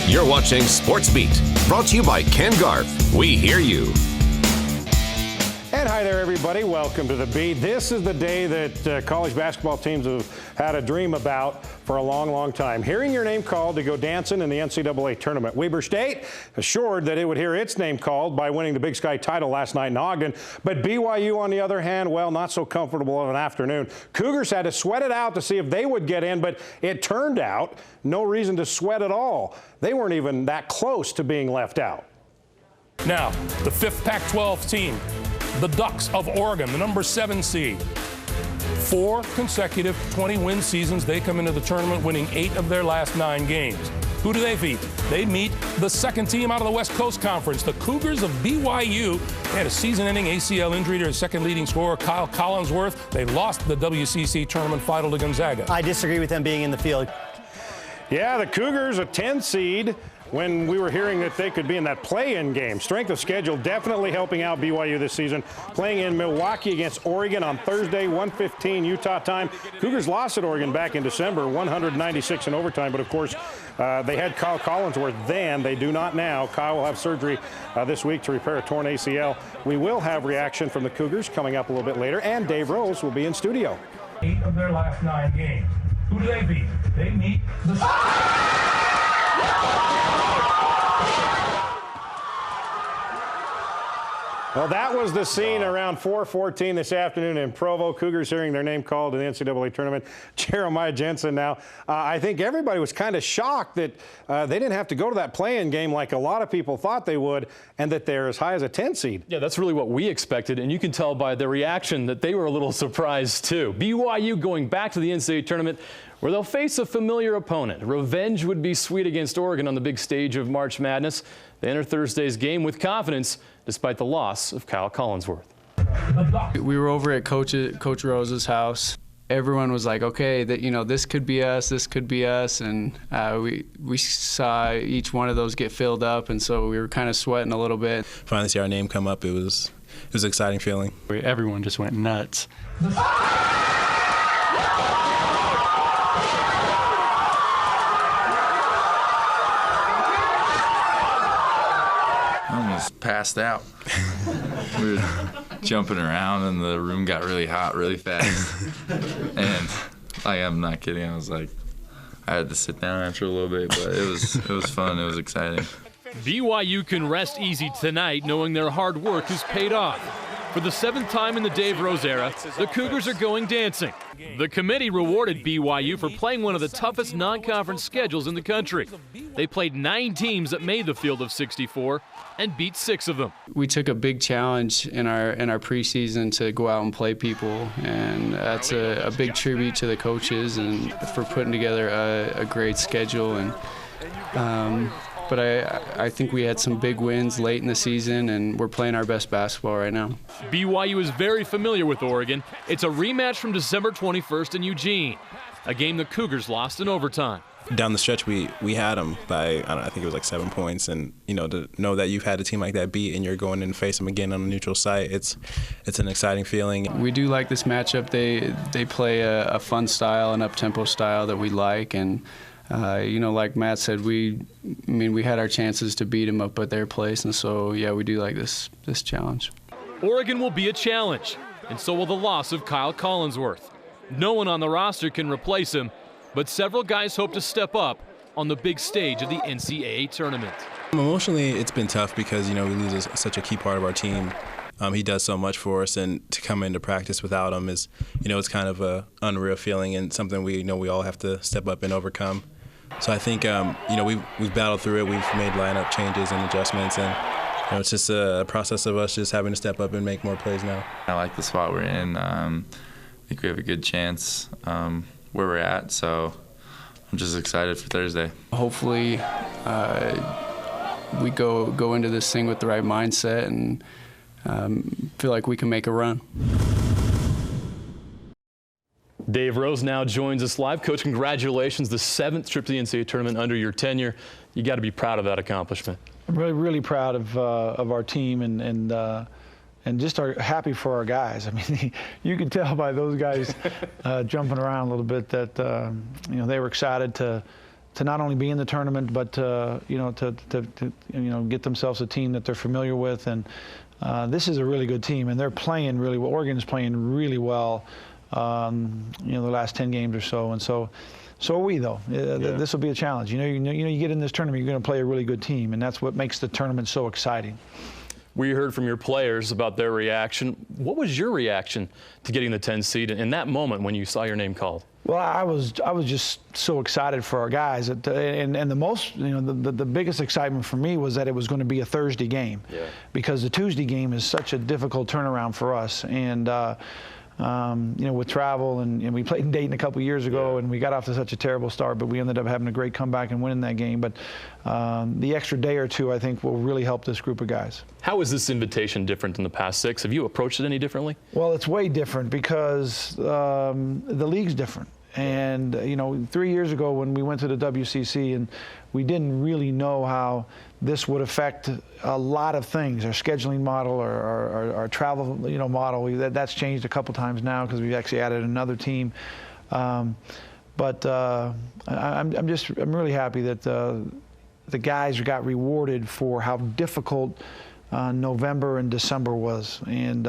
You're watching SportsBeat, brought to you by Ken Garff. We hear you. And hi there, everybody. Welcome to the Beat. This is the day that college basketball teams have had a dream about for a long, long time. Hearing your name called to go dancing in the NCAA tournament. Weber State assured that it would hear its name called by winning the Big Sky title last night in Ogden. But BYU, on the other hand, well, not so comfortable of an afternoon. Cougars had to sweat it out to see if they would get in, but it turned out no reason to sweat at all. They weren't even that close to being left out. Now, the fifth Pac-12 team, the Ducks of Oregon, the number 7 seed. 4 consecutive 20-win seasons. They come into the tournament winning 8 of their last 9 games. Who do they beat? They meet the second team out of the West Coast Conference, the Cougars of BYU. They had a season-ending ACL injury to their second leading scorer, Kyle Collinsworth. They lost the WCC tournament final to Gonzaga. I disagree with them being in the field. Yeah, the Cougars, a 10 seed, when we were hearing that they could be in that play-in game. Strength of schedule definitely helping out BYU this season. Playing in Milwaukee against Oregon on Thursday, 1:15 Utah time. Cougars lost at Oregon back in December, 196 in overtime. But, of course, they had Kyle Collinsworth then. They do not now. Kyle will have surgery this week to repair a torn ACL. We will have reaction from the Cougars coming up a little bit later. And Dave Rose will be in studio. 8 of their last 9 games. Who do they beat? They meet the... Well, that was the scene around 4:14 this afternoon in Provo. Cougars hearing their name called in the NCAA tournament. Jeremiah Jensen now. I think everybody was kind of shocked that they didn't have to go to that play-in game like a lot of people thought they would, and that they're as high as a 10 seed. Yeah, that's really what we expected, and you can tell by their reaction that they were a little surprised too. BYU going back to the NCAA tournament where they'll face a familiar opponent. Revenge would be sweet against Oregon on the big stage of March Madness. They enter Thursday's game with confidence despite the loss of Kyle Collinsworth. We were over at Coach Rose's house. Everyone was like, okay, this could be us, and we saw each one of those get filled up, and so we were kind of sweating a little bit. Finally see our name come up, it was an exciting feeling. Everyone just went nuts. I almost passed out. We were jumping around and the room got really hot really fast. And I'm not kidding, I had to sit down after a little bit, but it was fun, it was exciting. BYU can rest easy tonight knowing their hard work has paid off. For the 7th time in the Dave Rose era, the Cougars are going dancing. The committee rewarded BYU for playing one of the toughest non-conference schedules in the country. They played 9 teams that made the field of 64 and beat 6 of them. We took a big challenge in our preseason to go out and play people, and that's a big tribute to the coaches and for putting together a great schedule. And but I think we had some big wins late in the season, and we're playing our best basketball right now. BYU is very familiar with Oregon. It's a rematch from December 21st in Eugene, a game the Cougars lost in overtime. Down the stretch, we had them by, I think it was like 7 points, and to know that you've had a team like that beat and you're going in and face them again on a neutral site, it's an exciting feeling. We do like this matchup. They play a fun style, an up-tempo style that we like, and like Matt said, we had our chances to beat them up at their place, and so yeah, we do like this challenge. Oregon will be a challenge, and so will the loss of Kyle Collinsworth. No one on the roster can replace him, but several guys hope to step up on the big stage of the NCAA tournament. Emotionally, it's been tough because we lose such a key part of our team. He does so much for us, and to come into practice without him is, it's kind of a unreal feeling and something we all have to step up and overcome. So I think, we've battled through it. We've made lineup changes and adjustments, and it's just a process of us just having to step up and make more plays now. I like the spot we're in. I think we have a good chance where we're at, so I'm just excited for Thursday. Hopefully we go into this thing with the right mindset and feel like we can make a run. Dave Rose now joins us live. Coach, congratulations. The 7th trip to the NCAA tournament under your tenure. You got to be proud of that accomplishment. I'm really proud of our team and just happy for our guys. I mean, you can tell by those guys jumping around a little bit that they were excited to not only be in the tournament, but to get themselves a team that they're familiar with. And this is a really good team, and they're playing really well. Oregon's playing really well, the last 10 games or so, and so are we, though. This will be a challenge. You get in this tournament, you're going to play a really good team, and that's what makes the tournament so exciting. We heard from your players about their reaction. What was your reaction to getting the 10 seed in that moment when you saw your name called? Well, I was just so excited for our guys, and the most, the biggest excitement for me was that it was going to be a Thursday game, because the Tuesday game is such a difficult turnaround for us, and with travel, and we played in Dayton a couple years ago, and we got off to such a terrible start, but we ended up having a great comeback and winning that game. But the extra day or two, I think, will really help this group of guys. How is this invitation different than the past 6? Have you approached it any differently? Well, it's way different because the league's different. And 3 years ago when we went to the WCC, and we didn't really know how this would affect a lot of things, our scheduling model, our travel model. That's changed a couple times now because we've actually added another team. But I'm really happy that the guys got rewarded for how difficult November and December was. And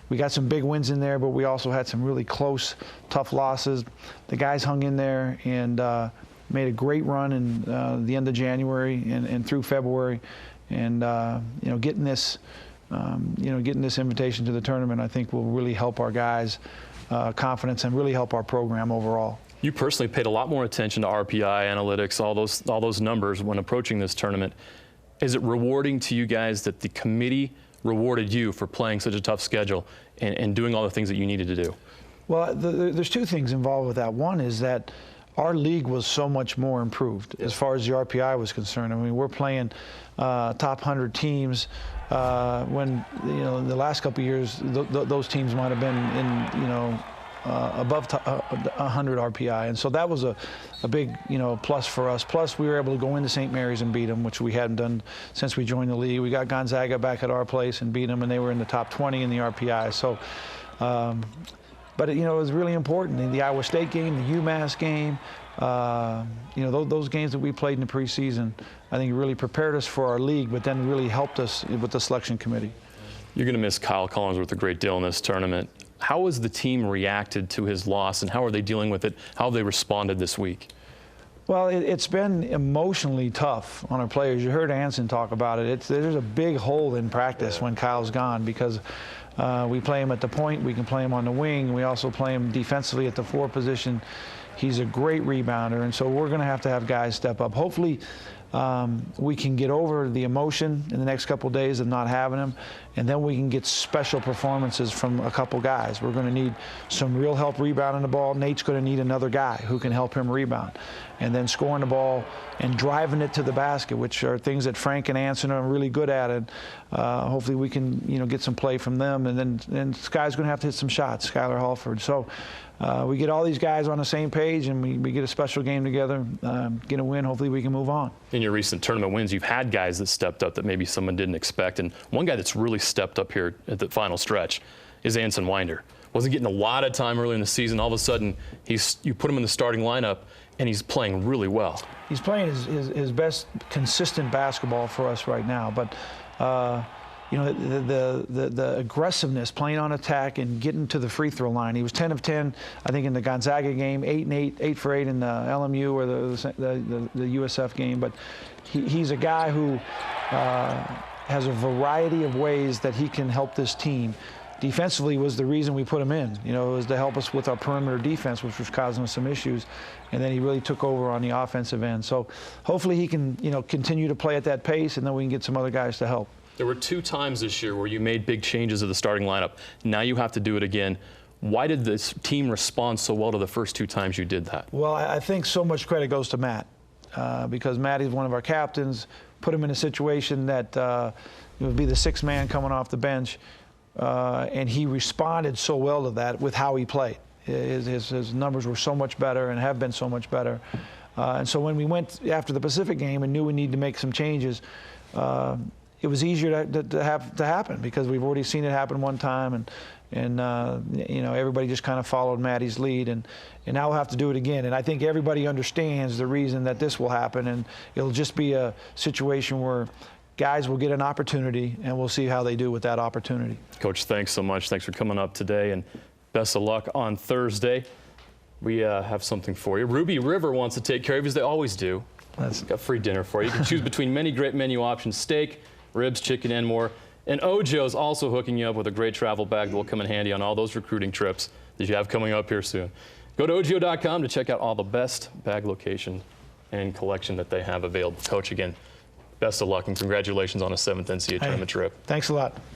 we got some big wins in there, but we also had some really close, tough losses. The guys hung in there and made a great run in the end of January and through February. And getting this invitation to the tournament, I think, will really help our guys' confidence and really help our program overall. You personally paid a lot more attention to RPI, analytics, all those numbers when approaching this tournament. Is it rewarding to you guys that the committee rewarded you for playing such a tough schedule and doing all the things that you needed to do? Well, there's two things involved with that. One is that our league was so much more improved as far as the RPI was concerned. I mean, we're playing top 100 teams when, in the last couple of years, those teams might have been in, above 100 RPI. And so that was a big, plus for us. Plus, we were able to go into St. Mary's and beat them, which we hadn't done since we joined the league. We got Gonzaga back at our place and beat them, and they were in the top 20 in the RPI. So, but it was really important. In the Iowa State game, the UMass game, those games that we played in the preseason, I think really prepared us for our league, but then really helped us with the selection committee. You're going to miss Kyle Collinsworth a great deal in this tournament. How has the team reacted to his loss, and how are they dealing with it? How have they responded this week? Well, it's been emotionally tough on our players. You heard Anson talk about it. There's a big hole in practice when Kyle's gone, because we play him at the point, we can play him on the wing, we also play him defensively at the 4 position. He's a great rebounder, and so we're going to have guys step up. Hopefully we can get over the emotion in the next couple of days of not having him, and then we can get special performances from a couple guys. We're going to need some real help rebounding the ball. Nate's going to need another guy who can help him rebound. And then scoring the ball and driving it to the basket, which are things that Frank and Anson are really good at. And hopefully we can, get some play from them. And then Sky's going to have to hit some shots, Skylar Halford. So we get all these guys on the same page, and we get a special game together, get a win. Hopefully we can move on. In your recent tournament wins, you've had guys that stepped up that maybe someone didn't expect. And one guy that's really stepped up here at the final stretch is Anson Winder. Wasn't getting a lot of time early in the season. All of a sudden, you put him in the starting lineup, and he's playing really well. He's playing his best consistent basketball for us right now. But the aggressiveness, playing on attack and getting to the free throw line. He was 10 of 10, I think, in the Gonzaga game, 8 and 8, 8 for 8 in the LMU or the USF game. But he's a guy who has a variety of ways that he can help this team. Defensively was the reason we put him in. It was to help us with our perimeter defense, which was causing us some issues. And then he really took over on the offensive end. So hopefully he can, continue to play at that pace, and then we can get some other guys to help. There were 2 times this year where you made big changes to the starting lineup. Now you have to do it again. Why did this team respond so well to the first 2 times you did that? Well, I think so much credit goes to Matt, because Matt is one of our captains. Put him in a situation that would be the 6th man coming off the bench. And he responded so well to that with how he played. His numbers were so much better and have been so much better. And so when we went after the Pacific game and knew we needed to make some changes, it was easier to happen because we've already seen it happen one time, and you know, everybody just kind of followed Maddie's lead, and now we'll have to do it again. And I think everybody understands the reason that this will happen, and it'll just be a situation where guys will get an opportunity, and we'll see how they do with that opportunity. Coach, thanks so much. Thanks for coming up today, and best of luck on Thursday. We have something for you. Ruby River wants to take care of you, as they always do. Got free dinner for you. You can choose between many great menu options: steak, ribs, chicken, and more. And Ojo's also hooking you up with a great travel bag that will come in handy on all those recruiting trips that you have coming up here soon. Go to ojo.com to check out all the best bag location and collection that they have available. Coach, again, best of luck and congratulations on a 7th NCAA tournament trip. Thanks a lot.